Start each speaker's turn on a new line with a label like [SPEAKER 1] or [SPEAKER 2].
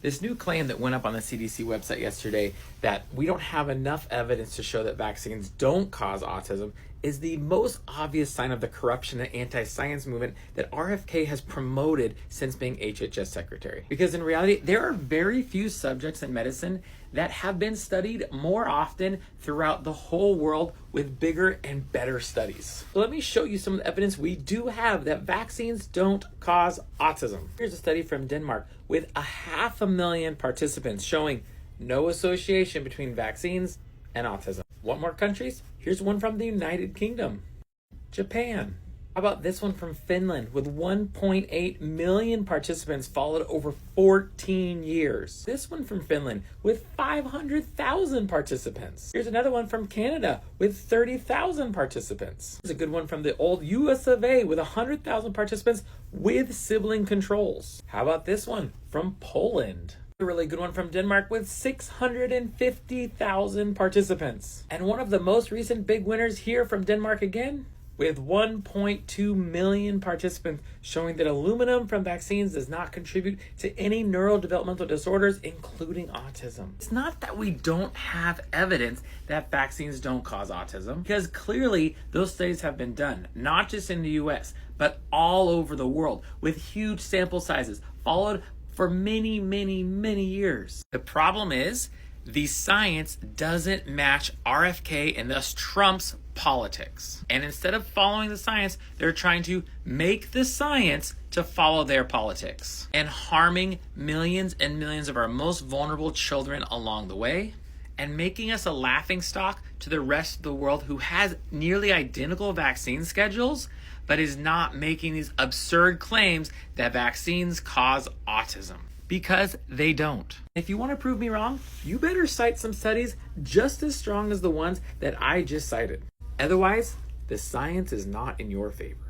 [SPEAKER 1] This new claim that went up on the CDC website yesterday that we don't have enough evidence to show that vaccines don't cause autism is the most obvious sign of the corruption and anti-science movement that RFK has promoted since being HHS secretary. Because in reality, there are very few subjects in medicine that have been studied more often throughout the whole world with bigger and better studies. So let me show you some of the evidence we do have that vaccines don't cause autism. Here's a study from Denmark with 500,000 participants showing no association between vaccines and autism. Want more countries? Here's one from the United Kingdom. Japan. How about this one from Finland with 1.8 million participants followed over 14 years. This one from Finland with 500,000 participants. Here's another one from Canada with 30,000 participants. Here's a good one from the old US of A with 100,000 participants with sibling controls. How about this one from Poland? A really good one from Denmark with 650,000 participants. And one of the most recent big winners here from Denmark again, with 1.2 million participants, showing that aluminum from vaccines does not contribute to any neurodevelopmental disorders, including autism. It's not that we don't have evidence that vaccines don't cause autism, because clearly those studies have been done, not just in the US, but all over the world, with huge sample sizes, followed for many, many, many years. The problem is the science doesn't match RFK and thus Trump's politics. And instead of following the science, they're trying to make the science to follow their politics and harming millions and millions of our most vulnerable children along the way and making us a laughingstock to the rest of the world who has nearly identical vaccine schedules but is not making these absurd claims that vaccines cause autism. Because they don't. If you want to prove me wrong, you better cite some studies just as strong as the ones that I just cited. Otherwise, the science is not in your favor.